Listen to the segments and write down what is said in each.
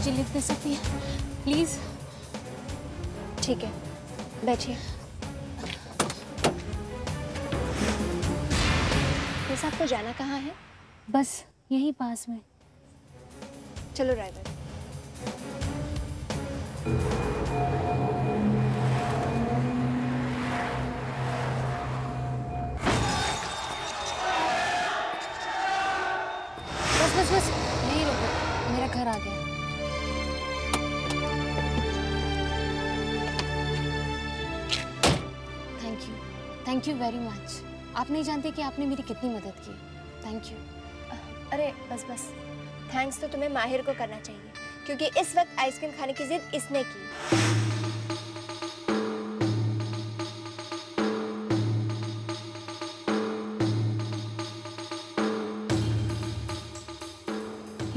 मुझे लिफ्ट दे सकती है प्लीज? ठीक है, बैठिए। मिस, आपको जाना कहाँ है? बस यहीं पास में। चलो ड्राइवर। बस बस बस, नहीं रुको, मेरा घर आ गया। Thank you very much. आप नहीं जानते कि आपने मेरी कितनी मदद की। Thank you. अरे बस बस, थैंक्स तो तुम्हें माहिर को करना चाहिए, क्योंकि इस वक्त आइसक्रीम खाने की जिद इसने की।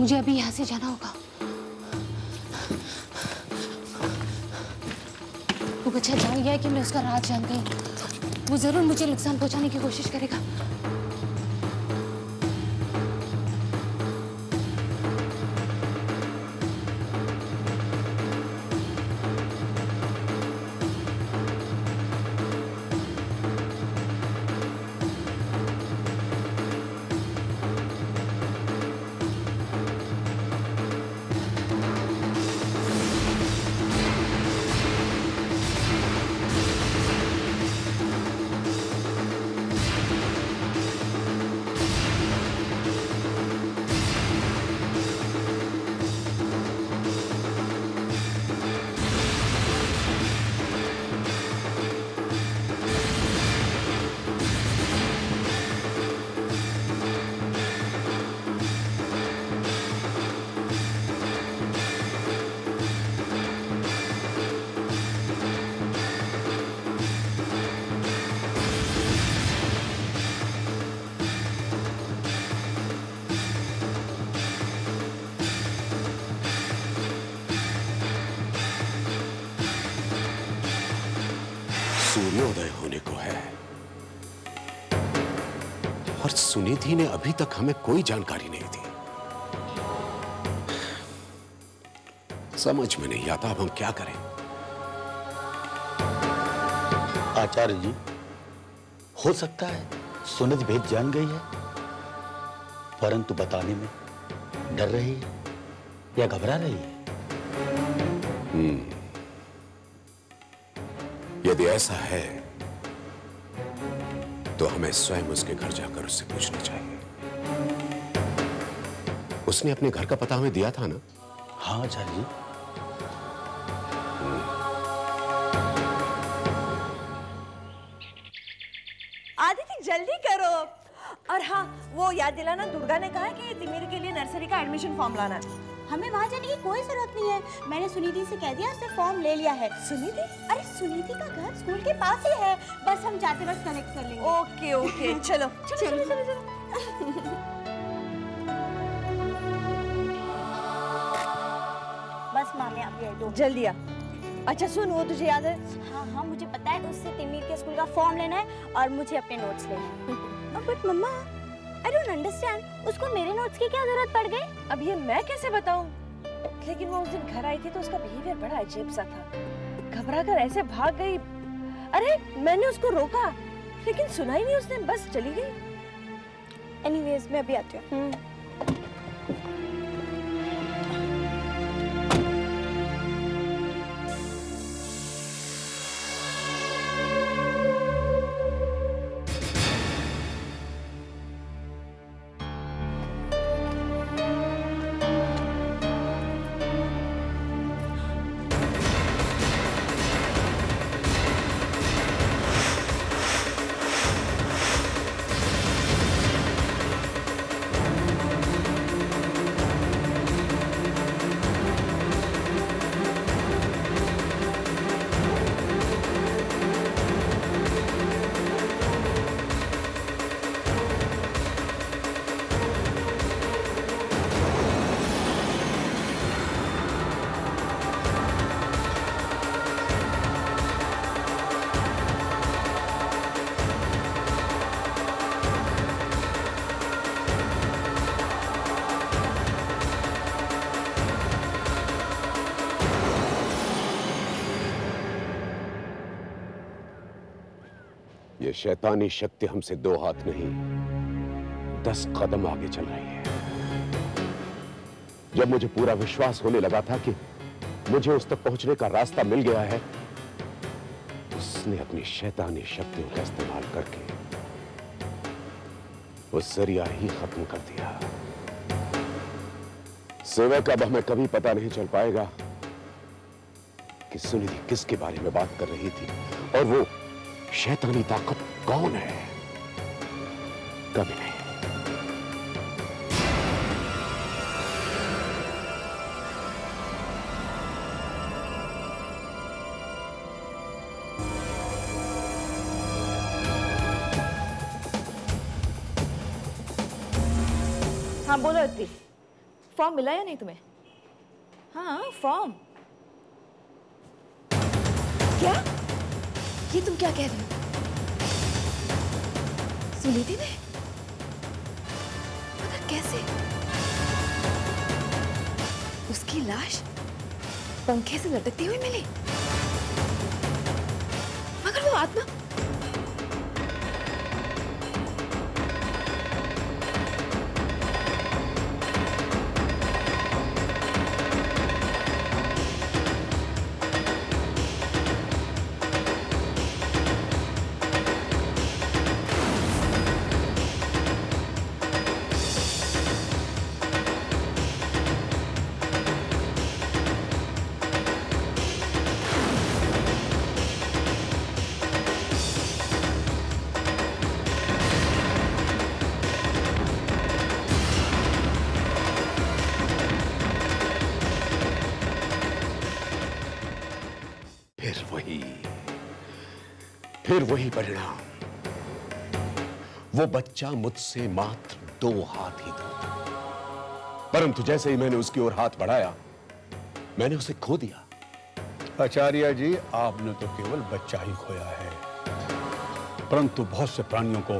मुझे अभी यहाँ से जाना होगा। वो बच्चा जान गया है कि मैं उसका राज जान गई। वो जरूर मुझे नुकसान पहुंचाने की कोशिश करेगा। सूर्योदय होने को है और सुनिधि ने अभी तक हमें कोई जानकारी नहीं दी। समझ में नहीं आता अब हम क्या करें। आचार्य जी, हो सकता है सुनिधि भेद जान गई है, परंतु बताने में डर रही है या घबरा रही है। यदि ऐसा है तो हमें स्वयं उसके घर जाकर उससे पूछना चाहिए। उसने अपने घर का पता हमें दिया था ना? हाँ आचार्य जी। आदिति जल्दी करो। और हाँ, वो याद दिलाना, दुर्गा ने कहा है कि तिमिर के लिए नर्सरी का एडमिशन फॉर्म लाना है। हमें वहाँ जाने की कोई जरूरत नहीं है। मैंने सुनिधि से कह दिया, उसने फॉर्म ले लिया है। सुनिधि? अरे सुनिधि का घर स्कूल के पास ही है, बस हम जाते वक्त कनेक्ट कर लेंगे। ओके ओके, चलो चलो चलो चलो, चलो। बस मामी आप ये दो। जल्दी आ। अच्छा सुन, वो तुझे याद है? हाँ हाँ मुझे पता है, उससे तिमिर के स्कूल का फॉर्म लेना है और मुझे अपने नोट्स लेने हैं। But mamma, I don't understand, उसको मेरे नोट्स की क्या जरूरत पड़ गई? अब ये मैं कैसे बताऊं? लेकिन वो उस दिन घर आई थी तो उसका बिहेवियर बड़ा अजीब सा था। घबरा कर ऐसे भाग गई। अरे मैंने उसको रोका लेकिन सुना ही नहीं उसने, बस चली गई। एनीवेज मैं अभी आती हूँ। ये शैतानी शक्ति हमसे 2 हाथ नहीं 10 कदम आगे चल रही है। जब मुझे पूरा विश्वास होने लगा था कि मुझे उस तक पहुंचने का रास्ता मिल गया है, उसने अपनी शैतानी शक्तियों का इस्तेमाल करके वो जरिया ही खत्म कर दिया। सेवक, अब हमें कभी पता नहीं चल पाएगा कि सुनिधि किसके बारे में बात कर रही थी और वो शैतानी ताकत कौन है। कभी नहीं। हाँ बोलो अदिति, फॉर्म मिला या नहीं तुम्हें? हाँ फॉर्म। क्या? ये तुम क्या कह रही हो? सुनिधि ने? मगर कैसे? उसकी लाश पंखे से लटकती हुई मिली, मगर वो आत्मा फिर वही परिणाम। वो बच्चा मुझसे मात्र 2 हाथ ही दूर था, परंतु जैसे ही मैंने उसकी ओर हाथ बढ़ाया, मैंने उसे खो दिया। आचार्य जी, आपने तो केवल बच्चा ही खोया है, परंतु बहुत से प्राणियों को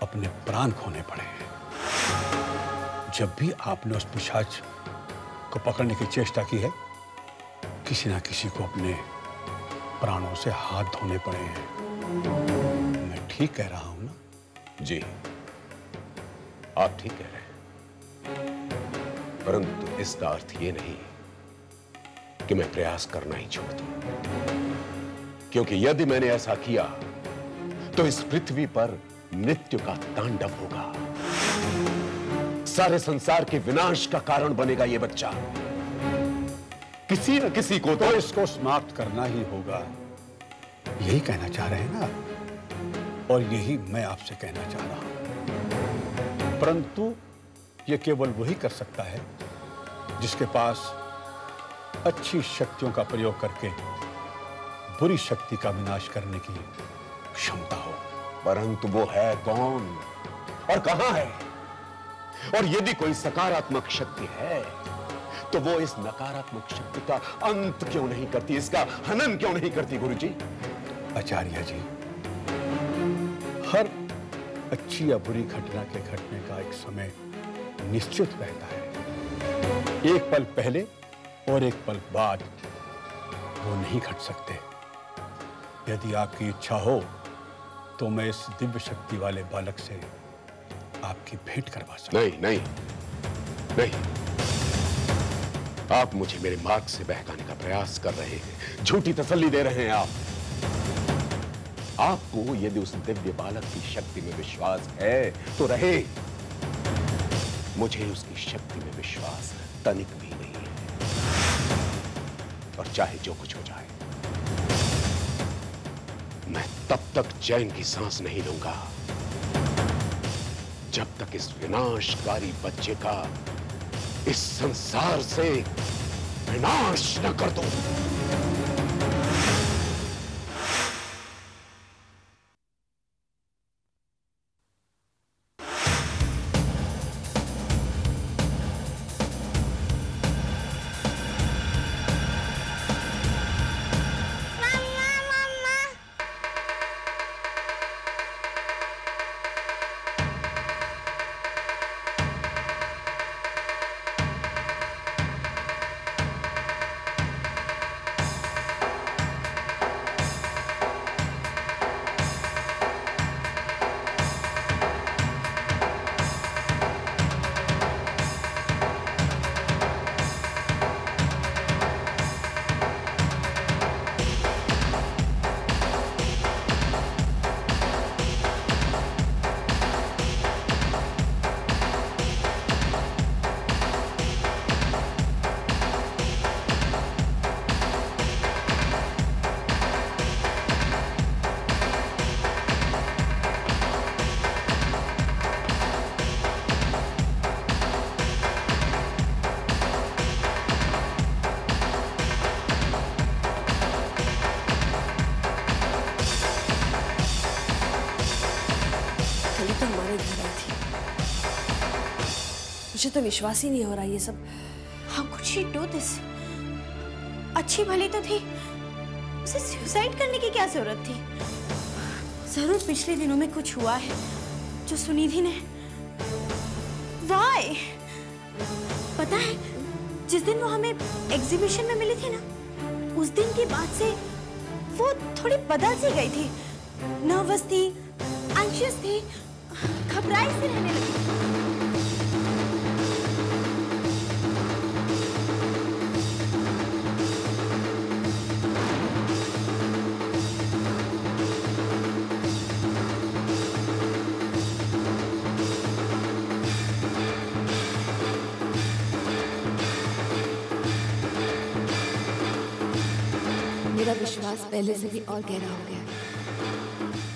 अपने प्राण खोने पड़े हैं। जब भी आपने उस पिशाच को पकड़ने की चेष्टा की है, किसी ना किसी को अपने प्राणों से हाथ धोने पड़े हैं। मैं ठीक कह रहा हूं ना? जी, आप ठीक कह रहे हैं, परंतु इसका अर्थ ये नहीं कि मैं प्रयास करना ही छोड़ दूं, क्योंकि यदि मैंने ऐसा किया तो इस पृथ्वी पर मृत्यु का तांडव होगा। सारे संसार के विनाश का कारण बनेगा ये बच्चा। किसी न किसी को तो इसको समाप्त करना ही होगा, यही कहना चाह रहे हैं ना? और यही मैं आपसे कहना चाह रहा हूं। परंतु ये केवल वही कर सकता है जिसके पास अच्छी शक्तियों का प्रयोग करके बुरी शक्ति का विनाश करने की क्षमता हो। परंतु वो है कौन और कहां है? और यदि कोई सकारात्मक शक्ति है तो वो इस नकारात्मक शक्ति का अंत क्यों नहीं करती, इसका हनन क्यों नहीं करती गुरुजी? आचार्य जी, हर अच्छी या बुरी घटना के घटने का एक समय निश्चित रहता है। एक पल पहले और एक पल बाद वो नहीं घट सकते। यदि आपकी इच्छा हो तो मैं इस दिव्य शक्ति वाले बालक से आपकी भेंट करवा सकता। नहीं नहीं नहीं, आप मुझे मेरे मार्ग से बहकाने का प्रयास कर रहे हैं, झूठी तसल्ली दे रहे हैं आप। आपको यदि उस दिव्य बालक की शक्ति में विश्वास है तो रहे, मुझे उसकी शक्ति में विश्वास तनिक भी नहीं है। और चाहे जो कुछ हो जाए, मैं तब तक चैन की सांस नहीं लूंगा जब तक इस विनाशकारी बच्चे का इस संसार से विनाश न कर दूं। भली तो हमारे घर आई थी। मुझे तो विश्वास ही नहीं हो रहा ये सब। How could she do this? अच्छी भली तो थी, उसे सुसाइड करने की क्या जरूरत थी? जरूर पिछले दिनों में कुछ हुआ है जो सुनिधि ने। Why? पता है जिस दिन वो हमें एग्जीबिशन में मिली थी ना, उस दिन के बाद से वो थोड़ी बदल सी गई थी। नर्वस थी, एंशियस थी, घबराई सी रहने लगी। मेरा विश्वास पहले से भी और गहरा हो गया है।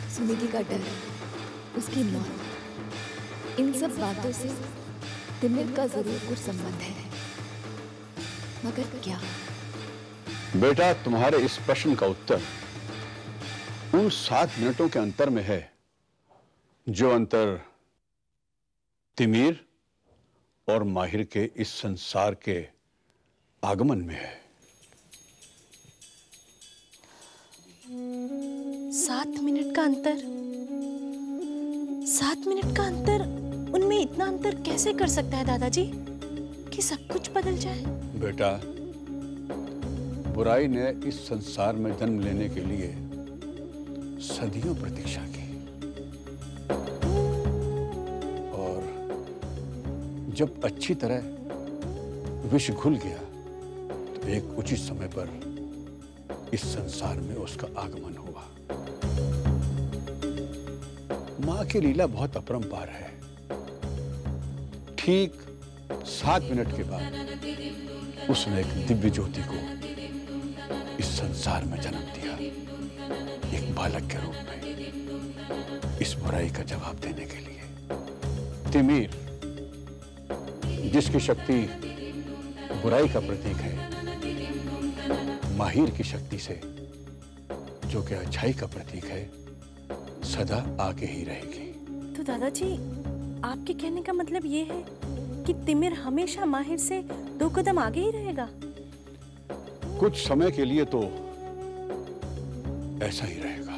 सुनिधि का डर, उसकी मौत, इन सब बातों से तिमिर का जरूर कुछ संबंध है, मगर क्या? बेटा, तुम्हारे इस प्रश्न का उत्तर उन 7 मिनटों के अंतर में है जो अंतर तिमिर और माहिर के इस संसार के आगमन में है। 7 मिनट का अंतर? 7 मिनट का अंतर, उनमें इतना अंतर कैसे कर सकता है दादाजी कि सब कुछ बदल जाए? बेटा, बुराई ने इस संसार में जन्म लेने के लिए सदियों प्रतीक्षा की, और जब अच्छी तरह विष घुल गया तो एक उचित समय पर इस संसार में उसका आगमन हुआ। मां की लीला बहुत अपरंपार है। ठीक 7 मिनट के बाद उसने एक दिव्य ज्योति को इस संसार में जन्म दिया, एक बालक के रूप में, इस बुराई का जवाब देने के लिए। तिमिर, जिसकी शक्ति बुराई का प्रतीक है, माहिर की शक्ति से, जो कि अच्छाई का प्रतीक है, सदा आगे ही रहेगी। तो दादाजी, आपके कहने का मतलब ये है कि तिमिर हमेशा माहिर से 2 कदम आगे ही रहेगा? कुछ समय के लिए तो ऐसा ही रहेगा।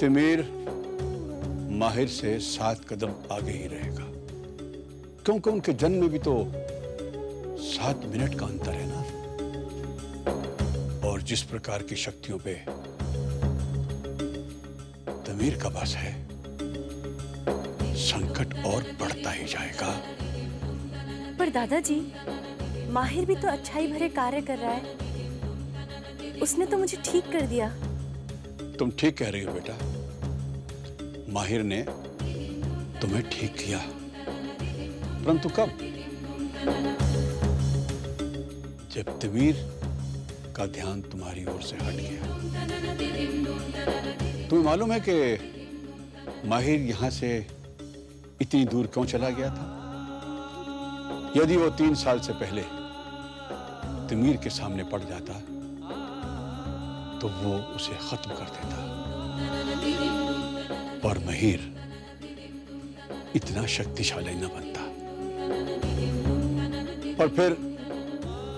तिमिर माहिर से 7 कदम आगे ही रहेगा, क्योंकि उनके जन्म में भी तो 7 मिनट का अंतर है ना। और जिस प्रकार की शक्तियों पे तिमिर का बस है, संकट और बढ़ता ही जाएगा। पर दादाजी, माहिर भी तो अच्छाई भरे कार्य कर रहा है। उसने तो मुझे ठीक कर दिया। तुम ठीक कह रही हो बेटा, माहिर ने तुम्हें ठीक किया, परंतु कब? जब तिमिर का ध्यान तुम्हारी ओर से हट गया। तुम्हें मालूम है कि माहिर यहां से इतनी दूर क्यों चला गया था? यदि वो 3 साल से पहले तिमिर के सामने पड़ जाता तो वो उसे खत्म कर देता, और माहिर इतना शक्तिशाली न बनता, और फिर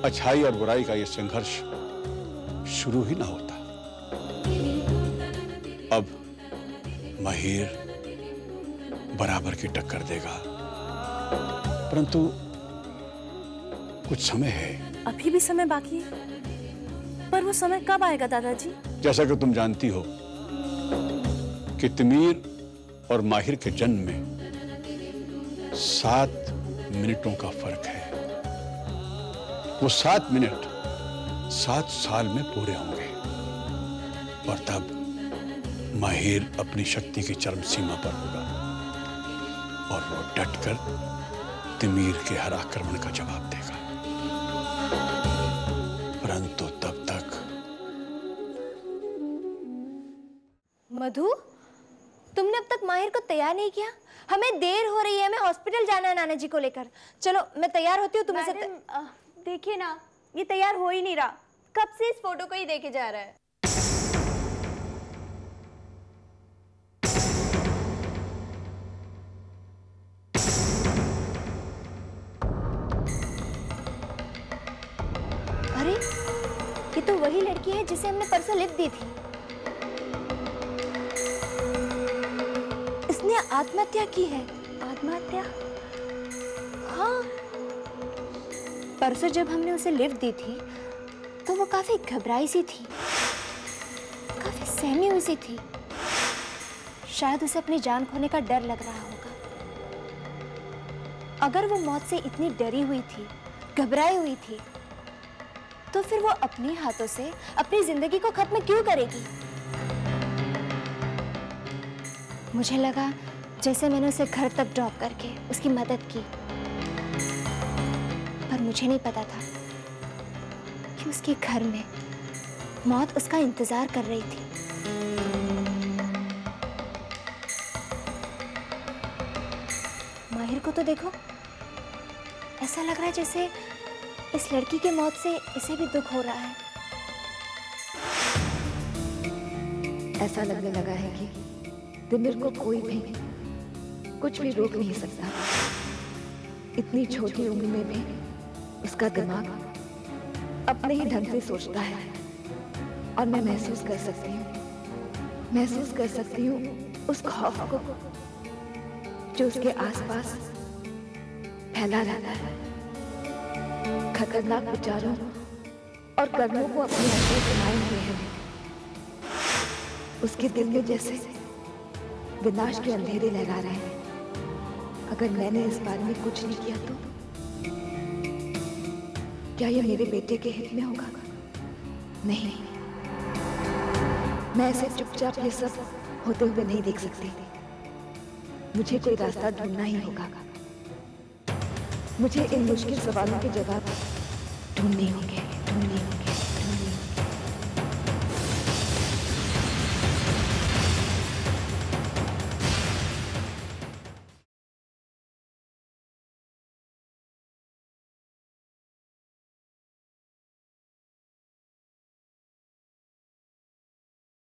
अच्छाई और बुराई का ये संघर्ष शुरू ही ना होता। अब माहिर बराबर की टक्कर देगा, परंतु कुछ समय है। अभी भी समय बाकी है, पर वो समय कब आएगा दादाजी? जैसा कि तुम जानती हो कि तिमिर और माहिर के जन्म में 7 मिनटों का फर्क है। वो 7 मिनट 7 साल में पूरे होंगे, और तब माहिर अपनी शक्ति की चरम सीमा पर होगा, और वो डटकर तिमिर के हर आक्रमण का जवाब देगा। परंतु तब तक मधु, तुमने अब तक माहिर को तैयार नहीं किया? हमें देर हो रही है, हमें हॉस्पिटल जाना है नाना जी को लेकर। चलो मैं तैयार होती हूँ, तुम्हें देखिए ना, ये तैयार हो ही नहीं रहा। कब से इस फोटो को ही देखे जा रहा है। वही लड़की है जिसे हमने परसों लिफ्ट दी थी। इसने आत्महत्या की है। आत्महत्या? हाँ। परसों जब हमने उसे लिफ्ट दी थी तो वो काफी घबराई सी थी, काफी सहमी हुई सी थी। शायद उसे अपनी जान खोने का डर लग रहा होगा। अगर वो मौत से इतनी डरी हुई थी, घबराई हुई थी, तो फिर वो अपने हाथों से अपनी जिंदगी को खत्म क्यों करेगी? मुझे लगा जैसे मैंने उसे घर तक ड्रॉप करके उसकी मदद की, पर मुझे नहीं पता था कि उसके घर में मौत उसका इंतजार कर रही थी। माहिर को तो देखो, ऐसा लग रहा है जैसे इस लड़की के मौत से इसे भी दुख हो रहा है। ऐसा लगने लगा है कि तिमिर को कोई भी कुछ भी रोक नहीं सकता। इतनी छोटी उम्र में भी उसका दिमाग अपने ही ढंग से सोचता है, और मैं महसूस कर सकती हूँ उस खौफ को जो उसके आसपास फैला रहता है। खतरनाक विचारों और कर्मों को अपने अंदर समाये हुए हैं। उसके दिल में जैसे विनाश के अंधेरे लगा रहे हैं। अगर मैंने इस बारे में कुछ नहीं किया तो क्या यह मेरे बेटे के हित में होगा? नहीं, मैं ऐसे चुपचाप ये सब होते हुए नहीं देख सकती। मुझे कोई रास्ता ढूंढना ही होगा। मुझे इन मुश्किल सवालों के जवाब ढूंढने होंगे।